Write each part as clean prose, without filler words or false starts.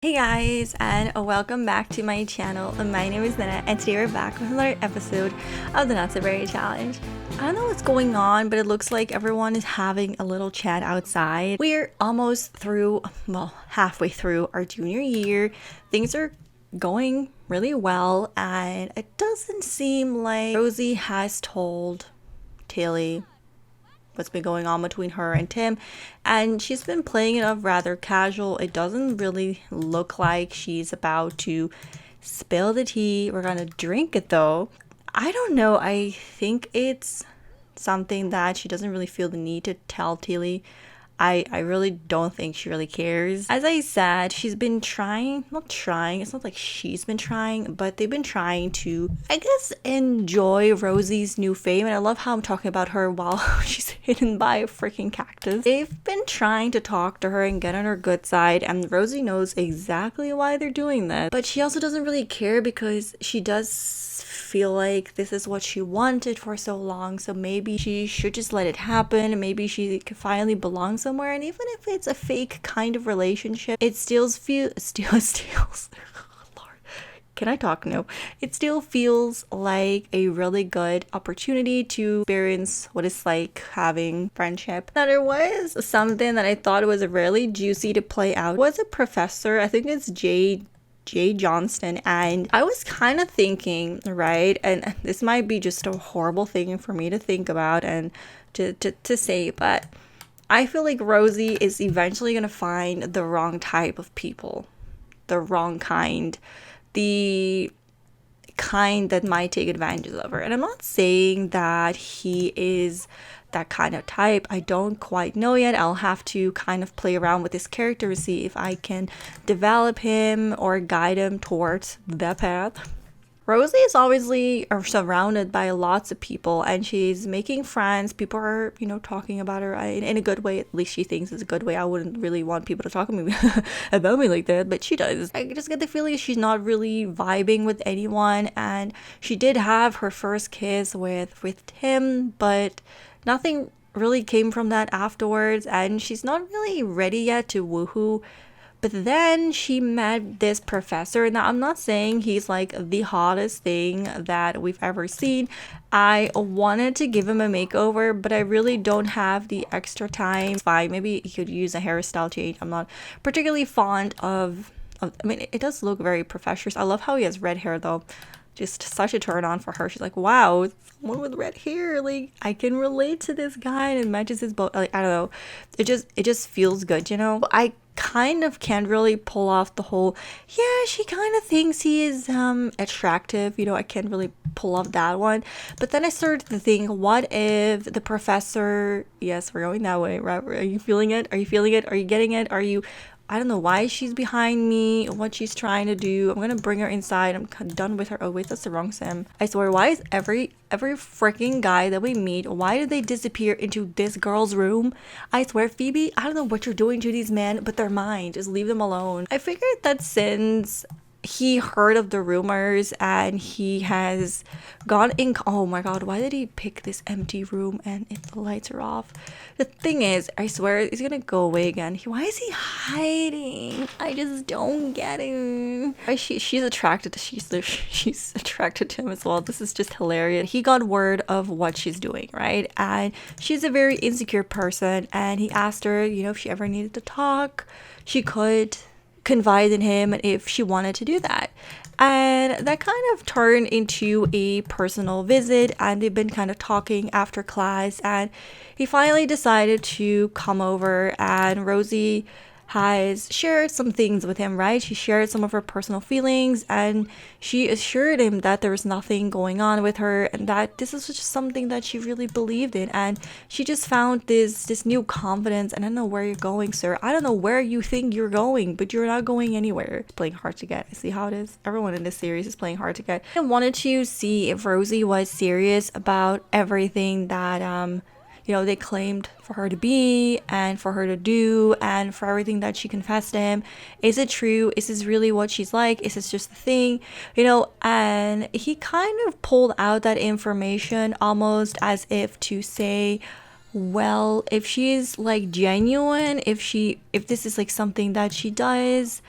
Hey guys, and welcome back to my channel. My name is Nenna, and today we're back with another episode of the Not So Berry Challenge. I don't know what's going on, but it looks like everyone is having a little chat outside. We're almost through, well, halfway through our junior year. Things are going really well, and it doesn't seem like Rosie has told Tilly what's been going on between her and Tim, and she's been playing it off rather casual. It doesn't really look like she's about to spill the tea. We're gonna drink it though. I don't know, I think it's something that she doesn't really feel the need to tell Tilly. I really don't think she really cares. As I said, she's been trying, it's not like she's been trying, but they've been trying to, I guess, enjoy Rosie's new fame. And I love how I'm talking about her while she's hidden by a freaking cactus. They've been trying to talk to her and get on her good side, and Rosie knows exactly why they're doing that. But she also doesn't really care because she does feel like this is what she wanted for so long, so maybe she should just let it happen. Maybe she could finally belong somewhere, and even if it's a fake kind of relationship, it still Lord, can I talk? No. It still feels like a really good opportunity to experience what it's like having friendship. Now, there was something that I thought was really juicy to play out. It was a professor, I think it's Jay Johnston, and I was kind of thinking, right, and this might be just a horrible thing for me to think about and to say, but I feel like Rosie is eventually going to find the wrong type of people, the wrong kind, the kind that might take advantage of her. And I'm not saying that he is that kind of type. I don't quite know yet. I'll have to kind of play around with this character to see if I can develop him or guide him towards that path. Rosie is obviously surrounded by lots of people, and she's making friends. People are, talking about her in a good way. At least she thinks it's a good way. I wouldn't really want people to talk to me about me like that, but she does. I just get the feeling she's not really vibing with anyone, and she did have her first kiss with Tim, but nothing really came from that afterwards, and she's not really ready yet to woohoo. But then she met this professor. Now, I'm not saying he's like the hottest thing that we've ever seen. I wanted to give him a makeover, but I really don't have the extra time. It's fine. Maybe he could use a hairstyle change. I'm not particularly fond of I mean, it does look very professional. I love how he has red hair though. Just such a turn on for her. She's like, wow, someone with red hair, like I can relate to this guy, and it matches his boat. Like, I don't know, it just feels good, I kind of can't really pull off the whole, yeah, she kind of thinks he is attractive, I can't really pull off that one. But then I started to think, what if the professor, yes, we're going that way, right? Are you feeling it? Are you getting it? I don't know why she's behind me, what she's trying to do. I'm gonna bring her inside. I'm done with her. Oh wait, that's the wrong sim. I swear, why is every freaking guy that we meet, why do they disappear into this girl's room? I swear, Phoebe, I don't know what you're doing to these men, but they're mine. Just leave them alone. I figured that since he heard of the rumors and he has gone in, oh my god, why did he pick this empty room and if the lights are off? The thing is, I swear he's gonna go away again. Why is he hiding? I just don't get it. She's attracted to she's attracted to him as well. This is just hilarious. He got word of what she's doing, right? And she's a very insecure person, and he asked her, if she ever needed to talk, she could confide in him if she wanted to do that. And that kind of turned into a personal visit, and they've been kind of talking after class, and he finally decided to come over, and Rosie has shared some things with him, right? She shared some of her personal feelings, and she assured him that there was nothing going on with her and that this is just something that she really believed in, and she just found this new confidence. And I don't know where you're going, sir. I don't know where you think you're going, but you're not going anywhere. It's playing hard to get. I see how it is. Everyone in this series is playing hard to get. I wanted to see if Rosie was serious about everything that they claimed for her to be and for her to do and for everything that she confessed to him. Is it true? Is this really what she's like? Is this just a thing? And he kind of pulled out that information almost as if to say, well, if she's like genuine, if this is like something that she does,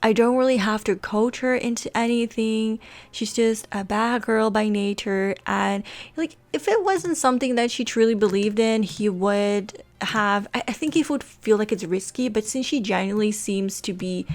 I don't really have to coach her into anything. She's just a bad girl by nature. And like, if it wasn't something that she truly believed in, he would have, I think he would feel like it's risky. But since she genuinely seems to be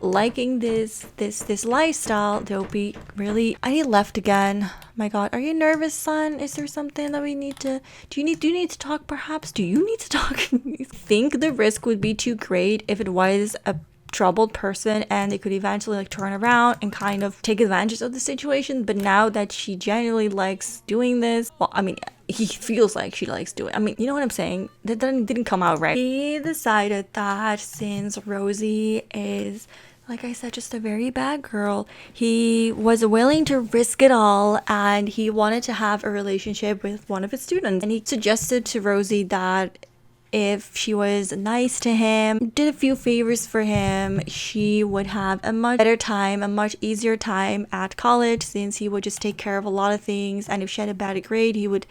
liking this lifestyle, they'll be really. I left again. My god, are you nervous, son? Is there something that we need to do you need to talk? Perhaps do you need to talk? I think the risk would be too great if it was a troubled person and they could eventually like turn around and kind of take advantage of the situation. But now that she genuinely likes doing this, well, I mean, he feels like she likes doing it. I mean, you know what I'm saying? That didn't come out right. He decided that since Rosé is, like I said, just a very bad girl, he was willing to risk it all and he wanted to have a relationship with one of his students. And he suggested to Rosé that if she was nice to him, did a few favors for him, she would have a much better time, a much easier time at college, since he would just take care of a lot of things. And if she had a bad grade, he would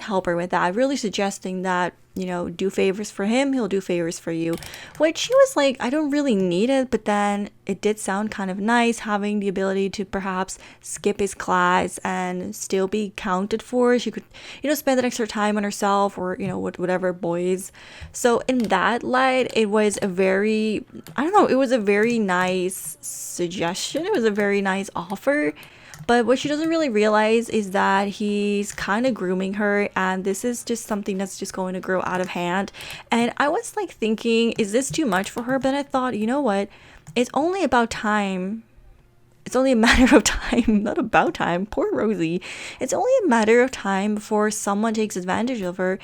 help her with that, really suggesting that, you know, do favors for him, he'll do favors for you. Which she was like, I don't really need it, but then it did sound kind of nice having the ability to perhaps skip his class and still be counted for. She could, you know, spend that extra time on herself, or, you know, whatever boys. So in that light, it was a very, I don't know, it was a very nice suggestion. It was a very nice offer. But what she doesn't really realize is that he's kind of grooming her, and this is just something that's just going to grow out of hand. And I was like thinking, is this too much for her? But I thought, you know what? It's only about time. It's only a matter of time, not about time. Poor Rosé. It's only a matter of time before someone takes advantage of her.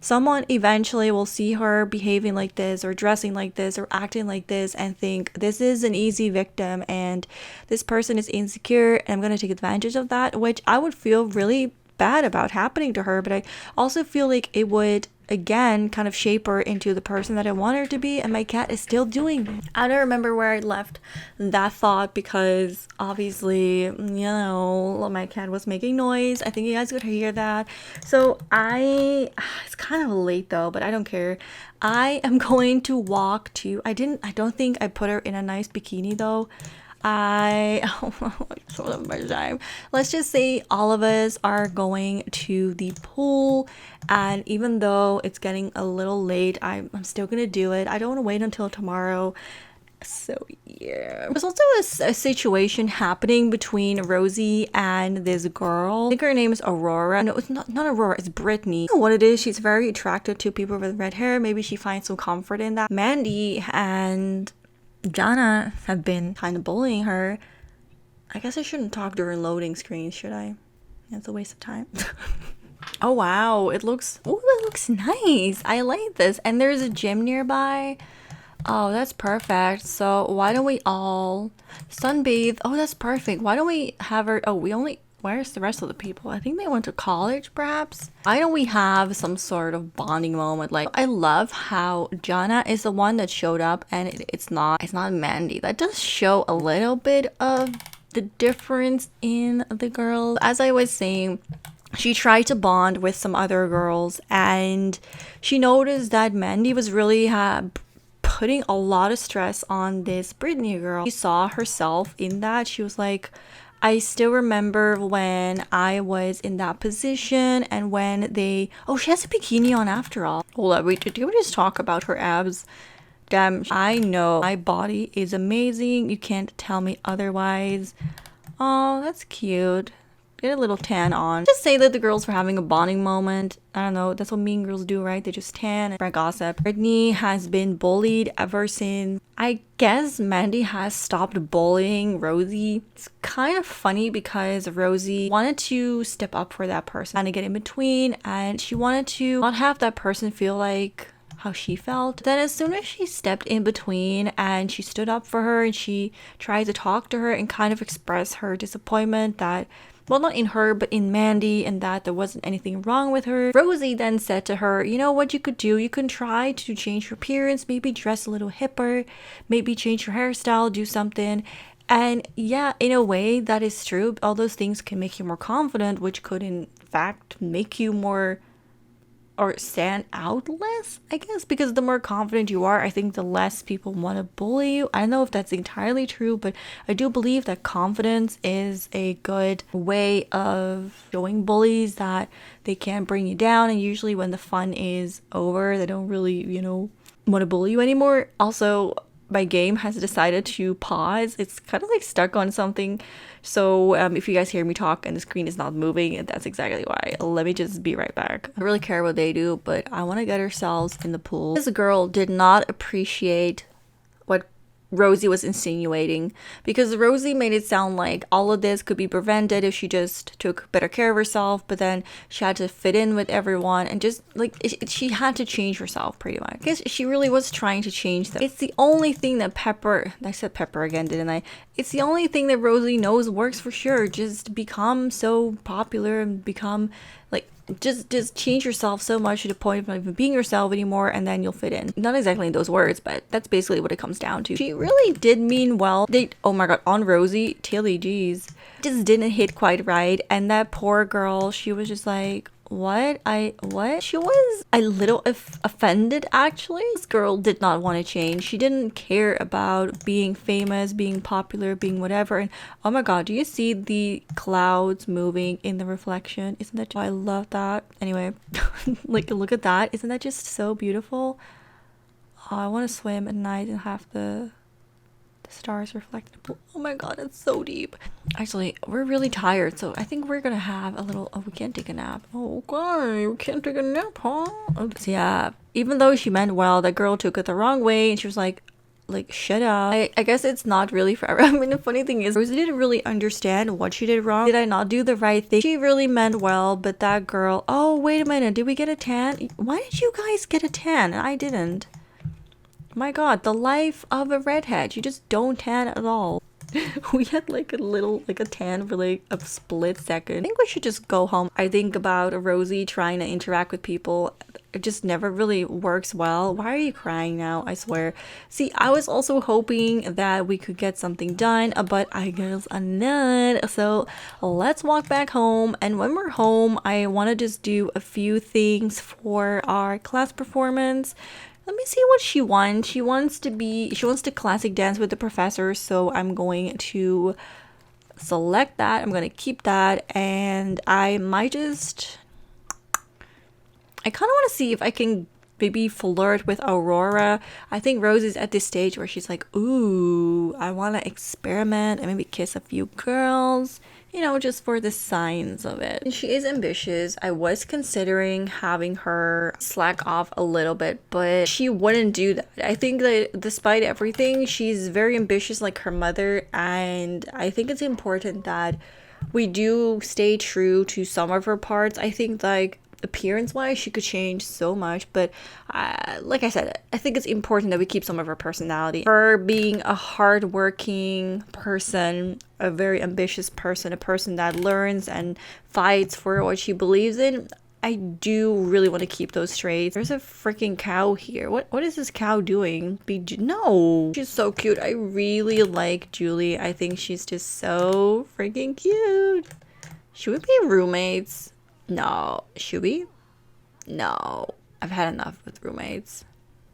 Someone eventually will see her behaving like this, or dressing like this, or acting like this, and think this is an easy victim and this person is insecure and I'm going to take advantage of that, which I would feel really bad about happening to her. But I also feel like it would again kind of shape her into the person that I want her to be, and my cat is still doing it. I don't remember where I left that thought because obviously, you know, my cat was making noise. I think you guys could hear that. So it's kind of late though, but I don't care. I am going to walk to, I don't think I put her in a nice bikini though. So much time. Let's just say all of us are going to the pool, and even though it's getting a little late, I'm still gonna do it. I don't want to wait until tomorrow. So yeah, there's also a situation happening between Rosé and this girl. I think her name is Aurora. No, it's not Aurora, it's Brittany. I don't know what it is. She's very attracted to people with red hair. Maybe she finds some comfort in that. Mandy and Jana have been kind of bullying her. I guess I shouldn't talk during loading screens, should I? It's a waste of time. Oh wow, it looks nice. I like this. And there's a gym nearby. Oh, that's perfect. So why don't we all sunbathe? Oh, that's perfect. Why don't we have her? Oh, where's the rest of the people? I think they went to college, perhaps. Why don't we have some sort of bonding moment? Like, I love how Jana is the one that showed up, and it's not Mandy. That does show a little bit of the difference in the girl. As I was saying, she tried to bond with some other girls, and she noticed that Mandy was really putting a lot of stress on this Brittany girl. She saw herself in that. She was like, I still remember when I was in that position, and when she has a bikini on after all. Hold up, did we just talk about her abs? Damn, I know my body is amazing. You can't tell me otherwise. Oh, that's cute. Get a little tan on. Just say that the girls were having a bonding moment. I don't know, that's what mean girls do, right? They just tan and gossip. Brittany has been bullied ever since, I guess, Mandy has stopped bullying Rosé. It's kind of funny because Rosé wanted to step up for that person and to get in between, and she wanted to not have that person feel like how she felt. Then as soon as she stepped in between and she stood up for her and she tried to talk to her and kind of express her disappointment that, well, not in her, but in Mandy, and that there wasn't anything wrong with her. Rosé then said to her, you know what you could do? You can try to change your appearance, maybe dress a little hipper, maybe change your hairstyle, do something. And yeah, in a way, that is true. All those things can make you more confident, which could in fact make you more or stand out less, I guess, because the more confident you are, I think the less people want to bully you. I don't know if that's entirely true, but I do believe that confidence is a good way of showing bullies that they can't bring you down. And usually when the fun is over, they don't really, want to bully you anymore. Also, my game has decided to pause. It's kind of like stuck on something. So if you guys hear me talk and the screen is not moving, that's exactly why. Let me just be right back. I don't really care what they do, but I want to get ourselves in the pool. This girl did not appreciate what Rosé was insinuating, because Rosé made it sound like all of this could be prevented if she just took better care of herself, but then she had to fit in with everyone and just like she had to change herself pretty much. I guess she really was trying to change them. It's the only thing that I said Pepper again, didn't I? It's the only thing that Rosé knows works for sure. Just become so popular and become like just change yourself so much to the point of not even being yourself anymore, and then you'll fit in. Not exactly in those words, but that's basically what it comes down to. She really did mean well. Oh my god, on Rosé, Tilly, geez, just didn't hit quite right, and that poor girl, she was just like, what? She was a little offended, actually. This girl did not want to change. She didn't care about being famous, being popular, being whatever. And oh my god, do you see the clouds moving in the reflection? Isn't that I love that. Anyway, like, look at that. Isn't that just so beautiful? Oh, I want to swim at night and have the stars reflected. Oh my god, it's so deep. Actually, we're really tired, so I think we're gonna have a little. Oh, we can't take a nap. Oh god, we can't take a nap, huh? So yeah, even though she meant well, that girl took it the wrong way, and she was like shut up. I guess it's not really forever. I mean, the funny thing is, Rosé didn't really understand what she did wrong. Did I not do the right thing? She really meant well, but that girl. Oh, wait a minute, did we get a tan? Why did you guys get a tan? I didn't. My god, the life of a redhead. You just don't tan at all. We had like a tan for like a split second. I think we should just go home. I think about Rosé trying to interact with people. It just never really works well. Why are you crying now? I swear. See, I was also hoping that we could get something done, but I guess I'm not. So let's walk back home. And when we're home, I want to just do a few things for our class performance. Let me see what she wants. She wants to classic dance with the professor, so I'm going to select that. I'm going to keep that, and I kind of want to see if I can maybe flirt with Aurora. I think Rose is at this stage where she's like, ooh, I want to experiment and maybe kiss a few girls, just for the signs of it. And she is ambitious. I was considering having her slack off a little bit, but she wouldn't do that. I think that despite everything, she's very ambitious like her mother, and I think it's important that we do stay true to some of her parts. I think like appearance wise she could change so much, but like I said, I think it's important that we keep some of her personality. Her being a hardworking person, a very ambitious person, a person that learns and fights for what she believes in, I do really want to keep those traits. There's a freaking cow here. What is this cow doing? No, she's so cute. I really like Julie. I think she's just so freaking cute. Should we be roommates? No. Should we? No. I've had enough with roommates.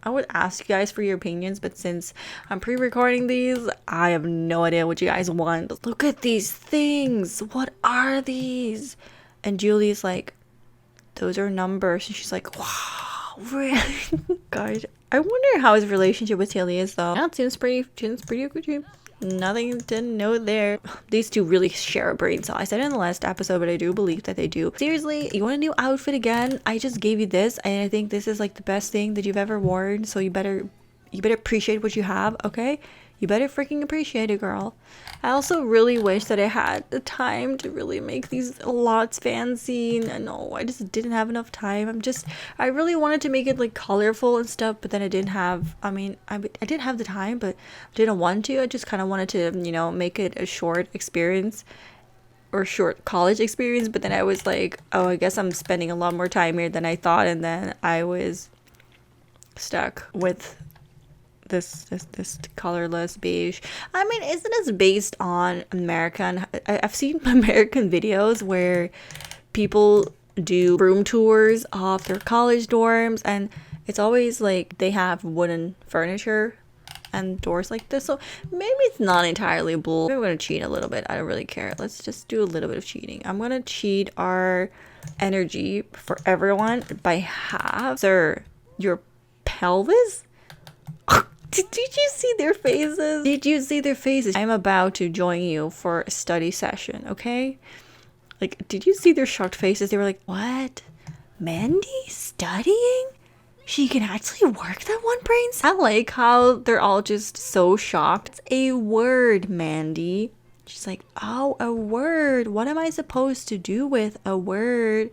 I would ask you guys for your opinions, but since I'm pre-recording these, I have no idea what you guys want. Look at these things. What are these? And Julie's like, those are numbers. And she's like, wow, really? Gosh, I wonder how his relationship with Tilly is, though. Yeah, it seems pretty okay. Nothing to note there. These two really share a brain cell. I said it in the last episode, but I do believe that they do. Seriously, you want a new outfit again? I just gave you this, and I think this is like the best thing that you've ever worn, so you better appreciate what you have, okay? You better freaking appreciate it, girl. I also really wish that I had the time to really make these lots fancy. No, I just didn't have enough time. I really wanted to make it like colorful and stuff, but then I didn't have, I did have the time, but didn't want to. I just kind of wanted to, make it a short experience or short college experience, but then I was like, oh, I guess I'm spending a lot more time here than I thought, and then I was stuck with this colorless beige. Isn't this based on American? I've seen American videos where people do room tours of their college dorms, and it's always like they have wooden furniture and doors like this, so maybe it's not entirely bull. I'm gonna cheat a little bit. I don't really care. Let's just do a little bit of cheating. I'm gonna cheat our energy for everyone by half. Sir, your pelvis? Did you see their faces? Did you see their faces? I'm about to join you for a study session, okay? Like, did you see their shocked faces? They were like, what? Mandy studying? She can actually work that one brain cell? I like how they're all just so shocked. It's a word, Mandy. She's like, oh, a word. What am I supposed to do with a word?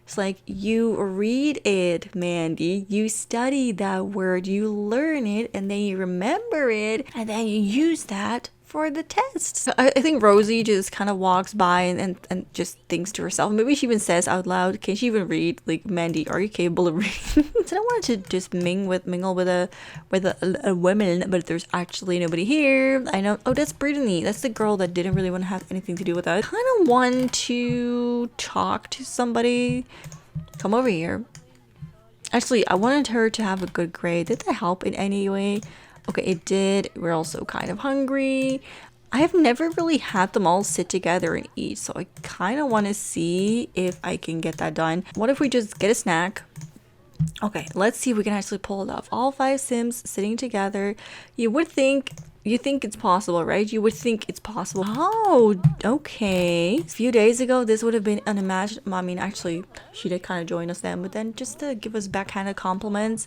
It's like, you read it, Mandy. You study that word, you learn it, and then you remember it, and then you use that for the test. I think Rosé just kind of walks by and just thinks to herself. Maybe she even says out loud, can she even read? Like, Mandy, are you capable of reading? So I wanted to just mingle with a woman, but there's actually nobody here. I know. Oh, that's Brittany. That's the girl that didn't really want to have anything to do with us. I kind of want to talk to somebody. Come over here. Actually, I wanted her to have a good grade. Did that help in any way? Okay, it did. We're also kind of hungry. I have never really had them all sit together and eat, so I kind of want to see if I can get that done. What if we just get a snack? Okay, let's see if we can actually pull it off. All 5 Sims sitting together. You think it's possible, right? You would think it's possible. Oh, okay. A few days ago, this would have been unimaginable. I mean, actually, she did kind of join us then, but then just to give us backhanded compliments.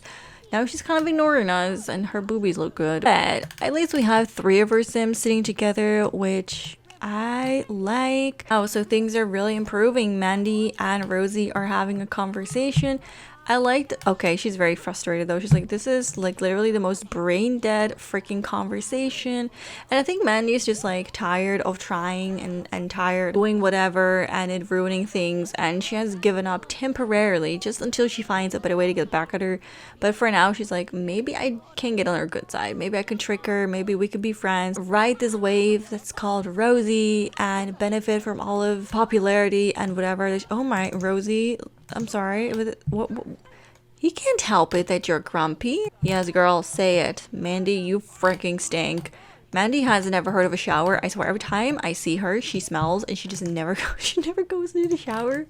Now she's kind of ignoring us, and her boobies look good. But at least we have 3 of our Sims sitting together, which I like. Oh, so things are really improving. Mandy and Rosé are having a conversation. I liked, okay, she's very frustrated though. She's like, this is like literally the most brain dead freaking conversation. And I think Mandy is just like tired of trying and tired doing whatever and it ruining things. And she has given up temporarily just until she finds a better way to get back at her. But for now, she's like, maybe I can get on her good side. Maybe I can trick her. Maybe we could be friends. Ride this wave that's called Rosé and benefit from all of popularity and whatever. Oh my, Rosé. I'm sorry. What? You can't help it that you're grumpy. Yes, girl, say it. Mandy, you freaking stink. Mandy has never heard of a shower. I swear, every time I see her, she smells and she just never goes into the shower.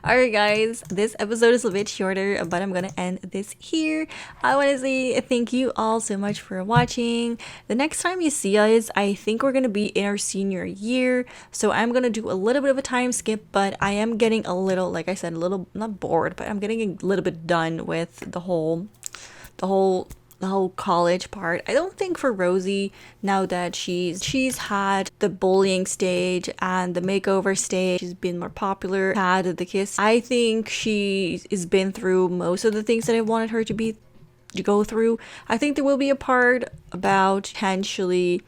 Alright guys, this episode is a bit shorter, but I'm gonna end this here. I want to say thank you all so much for watching. The next time you see us, I think we're gonna be in our senior year, so I'm gonna do a little bit of a time skip, but I am getting a little, like I said, a little, not bored, but I'm getting a little bit done with the whole college part. I don't think for Rosé, now that she's had the bullying stage and the makeover stage, she's been more popular, had the kiss, I think she has been through most of the things that I wanted her to go through. I think there will be a part about potentially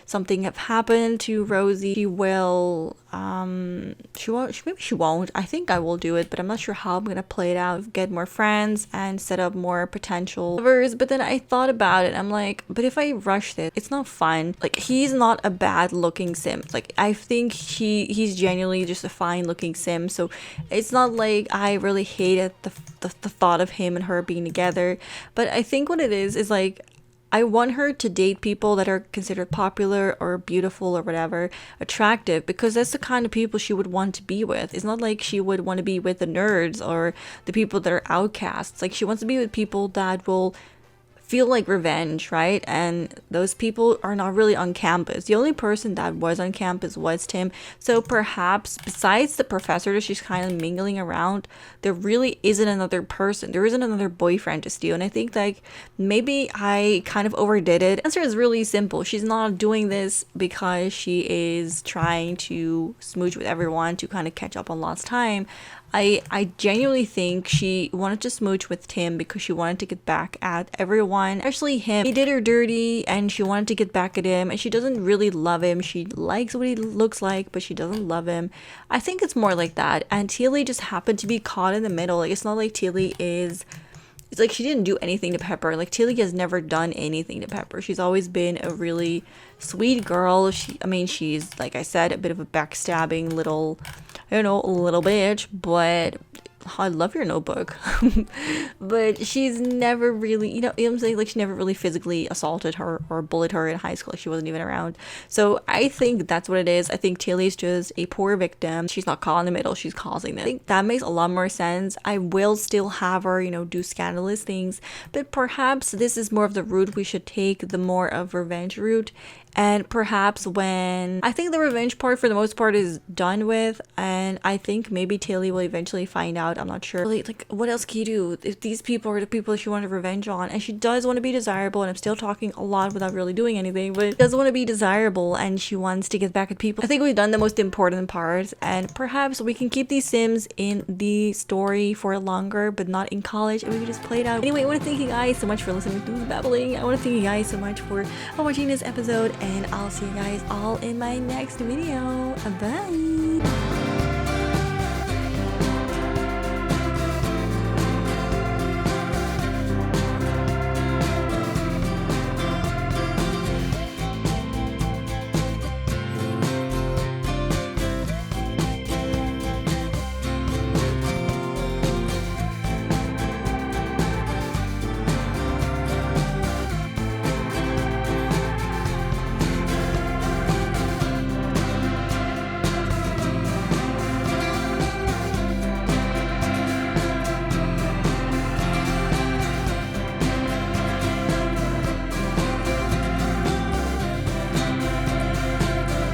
something have happened to Rosé. She will maybe she won't. I think I will do it, but I'm not sure how I'm gonna play it out. Get more friends and set up more potential lovers. But then I thought about it. I'm like, but if I rush this, it's not fun. Like, he's not a bad looking sim. Like, I think he's genuinely just a fine looking sim. So it's not like I really hated the thought of him and her being together. But I think what it is like, I want her to date people that are considered popular or beautiful or whatever, attractive, because that's the kind of people she would want to be with. It's not like she would want to be with the nerds or the people that are outcasts. Like, she wants to be with people that will feel like revenge, right? And those people are not really on campus. The only person that was on campus was Tim. So perhaps besides the professor that she's kind of mingling around, there really isn't another person. There isn't another boyfriend to steal. And I think like maybe I kind of overdid it. The answer is really simple. She's not doing this because she is trying to smooch with everyone to kind of catch up on lost time. I genuinely think she wanted to smooch with Tim because she wanted to get back at everyone, especially him. He did her dirty and she wanted to get back at him, and she doesn't really love him. She likes what he looks like, but she doesn't love him. I think it's more like that. And Tilly just happened to be caught in the middle. Like, it's not like Tilly is... It's like she didn't do anything to Pepper. Like, Tilly has never done anything to Pepper. She's always been a really sweet girl. I mean, she's, like I said, a bit of a backstabbing little, I don't know, little bitch. But I love your notebook. But she's never really, you know, I'm saying, like, she never really physically assaulted her or bullied her in high school. Like, she wasn't even around. So I think that's what it is. I think Tilly's just a poor victim. She's not caught in the middle, she's causing it. I think that makes a lot more sense. I will still have her, you know, do scandalous things, but perhaps this is more of the route we should take, the more of revenge route. And perhaps when I think the revenge part for the most part is done with, and I think maybe Tilly will eventually find out. I'm not sure. Like, what else can you do if these people are the people she wanted revenge on? And she does want to be desirable, and I'm still talking a lot without really doing anything, but does want to be desirable and she wants to get back at people. I think we've done the most important part, and perhaps we can keep these Sims in the story for longer, but not in college, and we can just play it out. Anyway, I want to thank you guys so much for listening to the babbling. I want to thank you guys so much for watching this episode, and I'll see you guys all in my next video. Bye!